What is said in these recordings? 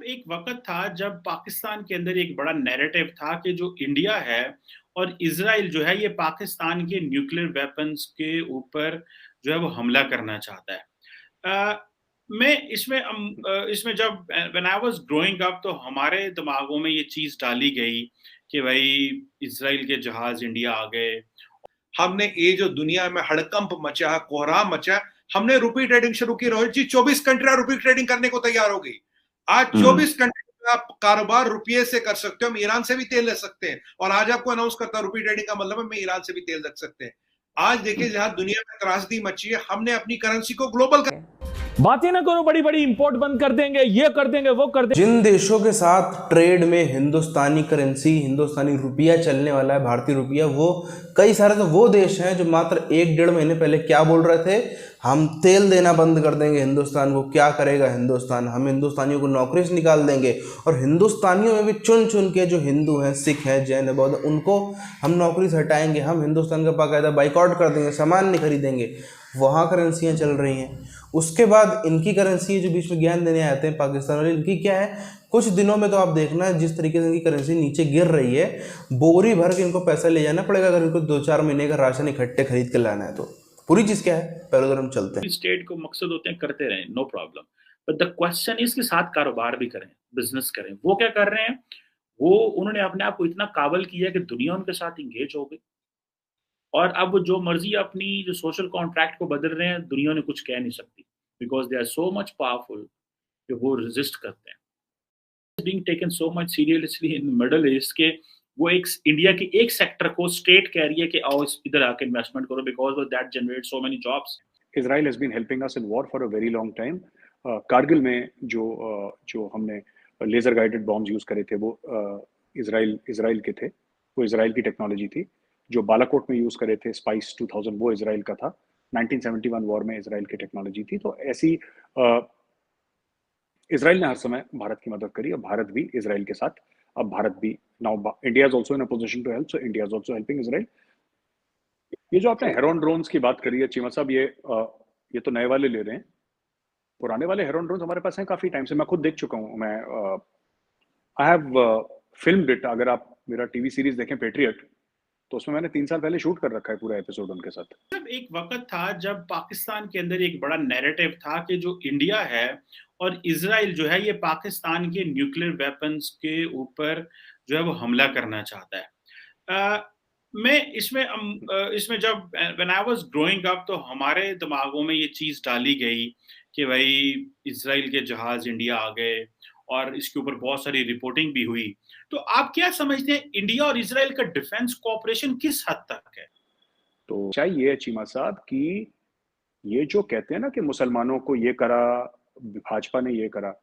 एक वक़्त था जब पाकिस्तान के अंदर एक बड़ा नैरेटिव था कि जो इंडिया है और इज़राइल जो है ये पाकिस्तान के न्यूक्लियर वेपन्स के ऊपर जो है वो हमला करना चाहता है। मैं इसमें जब when I was growing up तो हमारे दिमागों में ये चीज़ डाली गई कि भई इज़राइल के जहाज़ इंडिया आ गए। हमने ये जो दुनिया में हड़कंप मचा, कोहराम मचा, हमने रुपी ट्रेडिंग शुरू की। रोहित जी, 24 कंट्रियां रुपी ट्रेडिंग करने को तैयार हो गई। आज 24 कंट्री में आप कारोबार रुपये से कर सकते हो। हम ईरान से भी तेल ले सकते हैं, और आज आपको अनाउंस करता हूं रुपी ट्रेडिंग का मतलब है मैं ईरान से भी तेल रख सकते हैं। आज देखिए जहां दुनिया में त्रासदी मची है, हमने अपनी करेंसी को ग्लोबल कर बातें ना करो, बड़ी बड़ी इंपोर्ट बंद कर देंगे, ये कर देंगे, वो कर देंगे। जिन देशों के साथ ट्रेड में हिंदुस्तानी करेंसी, हिंदुस्तानी रुपया चलने वाला है, भारतीय रुपया, वो कई सारे तो वो देश हैं जो मात्र 1-1.5 महीने पहले क्या बोल रहे थे, हम तेल देना बंद कर देंगे हिंदुस्तान को। क्या करेगा हिंदुस्तान, हम हिंदुस्तानियों को नौकरी से निकाल देंगे। और हिंदुस्तानियों में भी चुन चुन के जो हिंदू हैं, सिख हैं, जैन हैं, बौद्ध, उनको हम नौकरी से हटाएंगे, हम हिंदुस्तान का बाकायदा बाइकआउट कर देंगे, सामान नहीं खरीदेंगे। वहाँ करेंसियाँ चल रही हैं। उसके बाद इनकी करेंसी जो बीच में ज्ञान देने आते हैं पाकिस्तान वाले, इनकी क्या है, कुछ दिनों में तो आप देखना जिस तरीके से इनकी करेंसी नीचे गिर रही है, बोरी भर के इनको पैसा ले जाना पड़ेगा अगर इनको 2-4 महीने का राशन इकट्ठे खरीद के लाना है तो। पूरी चीज़ क्या है, पहले उधर हम चलते हैं। स्टेट को मकसद होते हैं करते रहें, no problem, but the question is के साथ कारोबार भी करें, बिजनेस करें। वो क्या कर रहे हैं, वो उन्होंने अपने आप को इतना काबल किया कि दुनिया उनके साथ इंगेज हो गई और अब वो जो मर्जी अपनी जो सोशल कॉन्ट्रैक्ट को बदल रहे हैं, दुनिया ने कुछ कह नहीं सकती, because they are so much powerful कि वो रेजिस्ट करते हैं। Being taken so much seriously in Middle East के वो एक इंडिया के एक सेक्टर को स्टेट कह रही है कि आओ इधर आके इन्वेस्टमेंट करो, because that generate so many jobs. Israel has been helping us in war for a very long time. Kargil में जो हमने लेजर गाइडेड बॉम्ब्स यूज करे थे वो इसराइल के थे, वो इसराइल की टेक्नोलॉजी थी। जो बालाकोट में यूज करे थे स्पाइस 2000 वो इसराइल का था। 1971 वॉर में इसराइल की टेक्नोलॉजी थी। तो ऐसी इसराइल ने हर समय भारत की मदद करी और भारत भी इसराइल के साथ। अब भारत भी now India is also in a position to help, so India is also helping Israel. ये जो आपने हेरोन ड्रोन्स की बात करी है चीमा साहब, ये तो नए वाले ले रहे हैं। पुराने वाले हेरोन ड्रोन्स हमारे पास हैं काफी टाइम से, मैं खुद देख चुका हूँ। मैं आई हैव फिल्म्ड इट। अगर आप मेरा टीवी सीरीज देखें पेट्रियट, तो उसमें मैंने 3 साल पहले शूट कर रखा है पूरा एपिसोड उनके साथ। जब एक वक़्त था जब पाकिस्तान के अंदर एक बड़ा नैरेटिव था कि जो इंडिया है और इज़राइल जो है ये पाकिस्तान के न्यूक्लियर वेपन्स के ऊपर जो है वो हमला करना चाहता है। इसमें जब when I was growing up तो हमारे दिमागों में ये चीज़ डाली गई कि भई इज़राइल के जहाज़ इंडिया आ गए और इसके ऊपर बहुत सारी रिपोर्टिंग भी हुई। तो आप क्या समझते हैं इंडिया और इज़राइल का डिफेंस कोऑपरेशन किस हद तक है? तो चाहिए है चीमा साहब कि ये जो कहते हैं ना कि मुसलमानों को ये करा, भाजपा ने ये करा,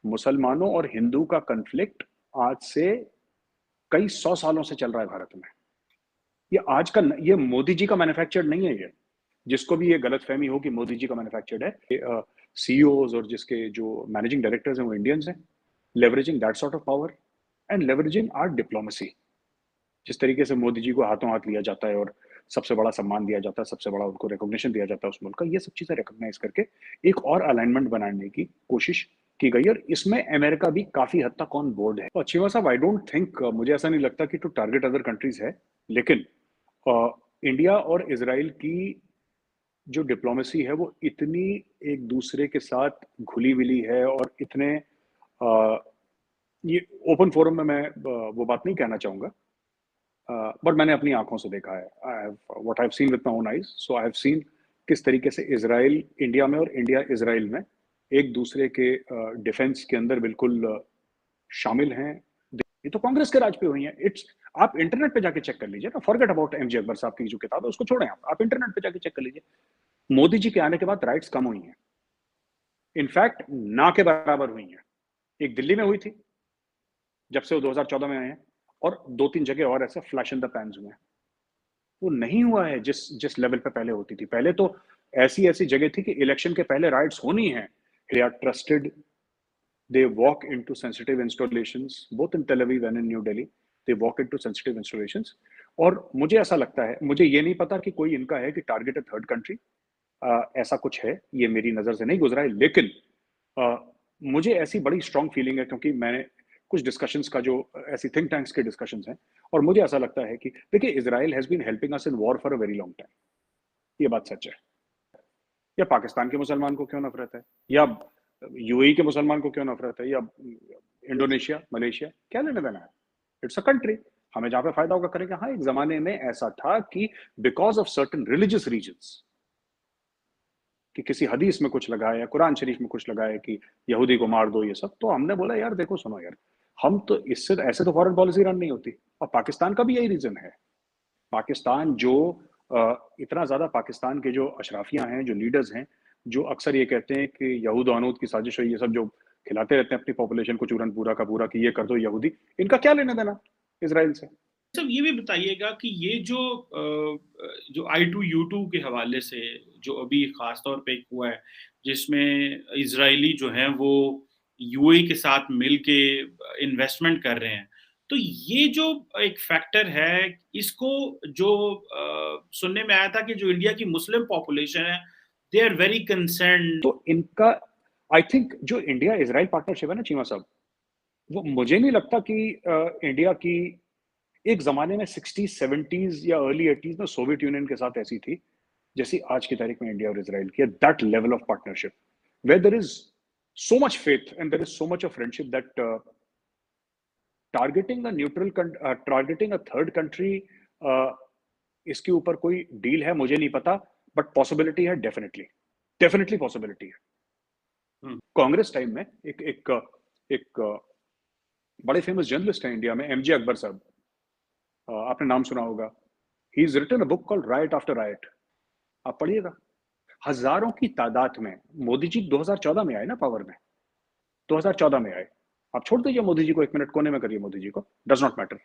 मुसलमानों और हिंदू का कन्फ्लिक्ट आज से कई 100 सालों से चल रहा है भारत में। ये आज का, ये मोदी जी का मैन्युफैक्चर्ड नहीं है। ये जिसको भी ये गलतफहमी हो कि मोदी जी का मैन्युफैक्चर्ड है, सीईओज और जिसके जो मैनेजिंग डायरेक्टर्स हैं वो इंडियंस हैं, leveraging that sort of power and leveraging our diplomacy. जिस तरीके से मोदी जी को हाथों हाथ लिया जाता है और सबसे बड़ा सम्मान दिया जाता है, सबसे बड़ा उनको रिकॉग्निशन दिया जाता है उस मुल्क का, ये सब चीजें रिकॉग्नाइज करके एक और अलाइनमेंट बनाने की कोशिश की गई। और इसमें अमेरिका भी काफी हद तक ऑन बोर्ड है। और चीमा साहब, आई डोंट थिंक, मुझे ऐसा नहीं लगता कि टू टारगेट अदर कंट्रीज है, लेकिन इंडिया और इसराइल की जो डिप्लोमेसी है वो इतनी एक दूसरे के साथ घुली मिली है और इतने ये ओपन फोरम में मैं वो बात नहीं कहना चाहूंगा, बट मैंने अपनी आंखों से देखा है। What I have seen with my own eyes, so I have seen किस तरीके से इसराइल इंडिया में और इंडिया इसराइल में एक दूसरे के डिफेंस के अंदर बिल्कुल शामिल हैं। ये तो कांग्रेस के राज पे हुई है। इट्स, आप इंटरनेट पे जाके चेक कर लीजिए ना। फॉरगेट अबाउट एमजे अकबर साहब की जो किताब है उसको छोड़ें, आप इंटरनेट पे जाके चेक कर लीजिए। मोदी जी के आने के बाद राइट्स कम हुई हैं, इनफैक्ट ना के बराबर हुई हैं। एक दिल्ली में हुई थी जब से वो 2014 में आए हैं, और 2-3 जगह और ऐसे फ्लैश इन द पैन्स हुए हैं। वो नहीं हुआ है जिस जिस लेवल पे पहले होती थी। पहले तो ऐसी ऐसी जगह थी कि इलेक्शन के पहले राइट्स होनी है। They are trusted, they walk into sensitive installations both in Tel Aviv and in New Delhi. They walk into sensitive installations. और मुझे ऐसा लगता है, मुझे ये नहीं पता कि कोई इनका है कि टारगेट थर्ड कंट्री, ऐसा कुछ है, ये मेरी नजर से नहीं गुजरा है, लेकिन मुझे ऐसी बड़ी स्ट्रांग फीलिंग है, क्योंकि मैंने कुछ डिस्कशंस का जो ऐसी थिंक टैंक्स के डिस्कशंस हैं, और मुझे ऐसा लगता है कि देखिए, Israel has been helping us in war for a very long time, ये बात सच है। या पाकिस्तान के मुसलमान को क्यों नफरत है, या यूएई के मुसलमान को क्यों नफरत है, या इंडोनेशिया, मलेशिया, क्या लेना देना है? इट्स अ कंट्री, हमें जहां पे फायदा होगा करेंगे। हाँ, एक जमाने में ऐसा था कि because of certain religious reasons, कि किसी हदीस में कुछ लगा है या कुरान शरीफ में कुछ लगा है कि यहूदी को मार दो, ये सब, तो हमने बोला यार देखो सुनो यार, हम तो इससे ऐसे तो फॉरेन पॉलिसी रन नहीं होती। और पाकिस्तान का भी यही रीजन है। पाकिस्तान जो इतना ज्यादा, पाकिस्तान के जो अशराफियां हैं, जो लीडर्स हैं, जो अक्सर ये कहते हैं कि यहूद अनूद की साजिश है, ये सब जो खिलाते रहते हैं अपनी पॉपुलेशन को चूरन पूरा का पूरा कि ये कर दो यहूदी, इनका क्या लेना देना इजराइल से? सब ये भी बताइएगा कि ये जो I2U2 के हवाले से जो अभी खास तौर पे हुआ है, जिसमें इजरायली जो हैं वो यूएई के साथ मिलके इन्वेस्टमेंट कर रहे हैं, तो ये जो एक फैक्टर है, इसको जो सुनने में आया था कि जो इंडिया की मुस्लिम पॉपुलेशन है, दे आर वेरी कंसर्न। तो इनका आई थिंक जो इंडिया इजराइल पार्टनरशिप है ना चीमा साहब, वो मुझे नहीं लगता कि इंडिया की एक जमाने में 60s 70s या अर्ली 80s में सोवियत यूनियन के साथ ऐसी थी जैसी आज की तारीख में इंडिया और इजराइल की है। That level of partnership where there is so much faith and there is so much of friendship that targeting a third country, इसके ऊपर कोई डील है मुझे नहीं पता, बट पॉसिबिलिटी है, डेफिनेटली पॉसिबिलिटी है। कांग्रेस टाइम में एक बड़े फेमस जर्नलिस्ट हैं इंडिया में, एमजे अकबर साहब, आपने नाम सुना होगा। He is written a book called riot after riot, आप पढ़िएगा। हजारों की तादाद में मोदी जी 2014 में आए ना पावर में, 2014 में आए। आप छोड़ दीजिए मोदी जी को, 1 मिनट कोने में करिए मोदी जी को, डज नॉट मैटर।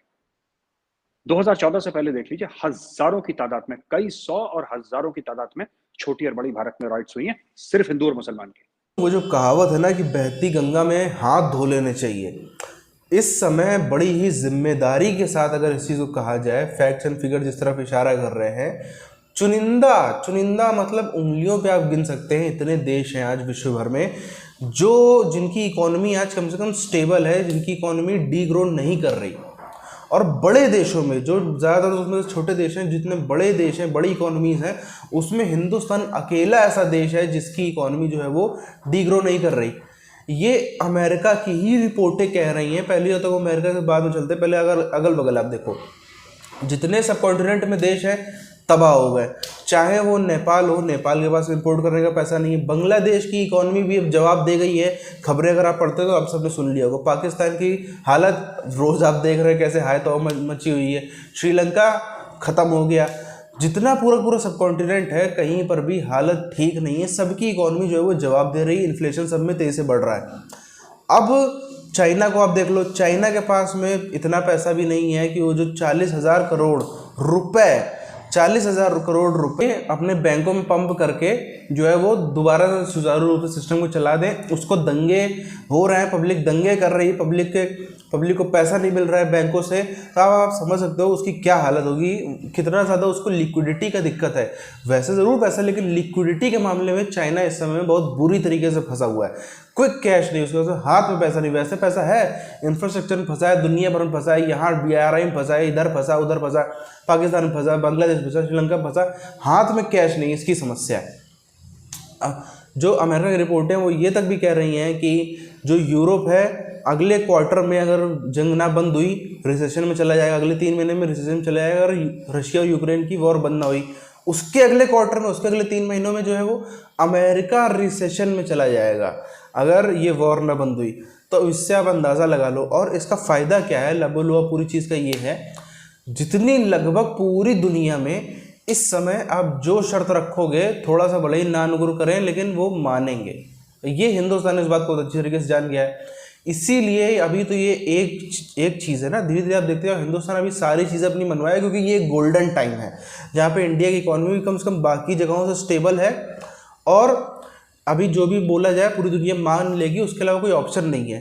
2014 से पहले देख लीजिए, हजारों की तादाद में, कई सौ और हजारों की तादाद में छोटी और बड़ी भारत में राइट्स हुई हैं, सिर्फ हिंदू और मुसलमान की। वो जो कहावत है ना कि बहती गंगा में हाथ धो लेने चाहिए, इस समय बड़ी ही जिम्मेदारी के साथ अगर इस चीज़ को कहा जाए, फैक्ट्स एंड फिगर जिस तरफ इशारा कर रहे हैं, चुनिंदा मतलब उंगलियों पे आप गिन सकते हैं, इतने देश हैं आज विश्व भर में जिनकी इकोनॉमी आज कम से कम स्टेबल है, जिनकी इकोनॉमी डी ग्रो नहीं कर रही। और बड़े देशों में जो ज़्यादातर उसमें छोटे देश हैं, जितने बड़े देश हैं, बड़ी इकोनॉमीज़ हैं, उसमें हिंदुस्तान अकेला ऐसा देश है जिसकी इकोनॉमी जो है वो डी ग्रो नहीं कर रही। ये अमेरिका की ही रिपोर्टें कह रही हैं। पहले तो अमेरिका के बाद में चलते, पहले अगर अगल बगल आप देखो, जितने सब कॉन्टिनेंट में देश हैं तबाह हो गए। चाहे वो नेपाल हो, नेपाल के पास इंपोर्ट करने का पैसा नहीं है। बांग्लादेश की इकोनॉमी भी अब जवाब दे गई है, खबरें अगर आप पढ़ते हो तो आप सबने सुन लिया होगा। पाकिस्तान की हालत रोज़ आप देख रहे हैं कैसे हाय तो मची हुई है। श्रीलंका ख़त्म हो गया। जितना पूरा सब कॉन्टिनेंट है, कहीं पर भी हालत ठीक नहीं है। सबकी इकोनॉमी जो है वो जवाब दे रही है। इन्फ्लेशन सब में तेज़ी से बढ़ रहा है। अब चाइना को आप देख लो, चाइना के पास में इतना पैसा भी नहीं है कि वो जो 40,000 करोड़ रुपए अपने बैंकों में पंप करके जो है वो दोबारा सुचारू रूप से सिस्टम को चला दें। उसको दंगे हो रहे हैं, पब्लिक दंगे कर रही है, पब्लिक को पैसा नहीं मिल रहा है बैंकों से। तो आप समझ सकते हो उसकी क्या हालत होगी, कितना ज़्यादा उसको लिक्विडिटी का दिक्कत है। वैसे ज़रूर पैसा, लेकिन लिक्विडिटी के मामले में चाइना इस समय में बहुत बुरी तरीके से फंसा हुआ है। क्विक कैश नहीं, उसके हाथ में पैसा नहीं। वैसे पैसा है, इंफ्रास्ट्रक्चर में फंसा है, दुनिया भर में फंसा है, यहाँ BRI में फंसा है, इधर फंसा, उधर फंसा, पाकिस्तान में फंसा, बांग्लादेश फंसा, श्रीलंका फंसा, हाथ में कैश नहीं, इसकी समस्या है। जो अमेरिका की रिपोर्टें वो ये तक भी कह रही हैं कि जो यूरोप है अगले क्वार्टर में अगर जंग ना बंद हुई, रिसेशन में चला जाएगा। अगले 3 महीने में रिसेशन में चला जाएगा अगर रशिया और यूक्रेन की वॉर बंद ना हुई। उसके अगले क्वार्टर में, उसके अगले 3 महीनों में जो है वो अमेरिका रिसेशन में चला जाएगा अगर ये वॉर ना बंद हुई। तो इससे आप अंदाज़ा लगा लो। और इसका फ़ायदा क्या है, लबोलुआ पूरी चीज़ का ये है, जितनी लगभग पूरी दुनिया में इस समय आप जो शर्त रखोगे, थोड़ा सा भले ही नानुगुर करें लेकिन वो मानेंगे। ये हिंदुस्तान इस बात को अच्छी तरीके से जान गया है। इसीलिए अभी तो ये एक चीज़ है ना, धीरे धीरे आप देखते हो हिंदुस्तान अभी सारी चीज़ें अपनी मनवाए, क्योंकि ये गोल्डन टाइम है जहाँ पे इंडिया की इकोनॉमी कम से कम बाकी जगहों से स्टेबल है। और अभी जो भी बोला जाए पूरी दुनिया मान लेगी, उसके अलावा कोई ऑप्शन नहीं है।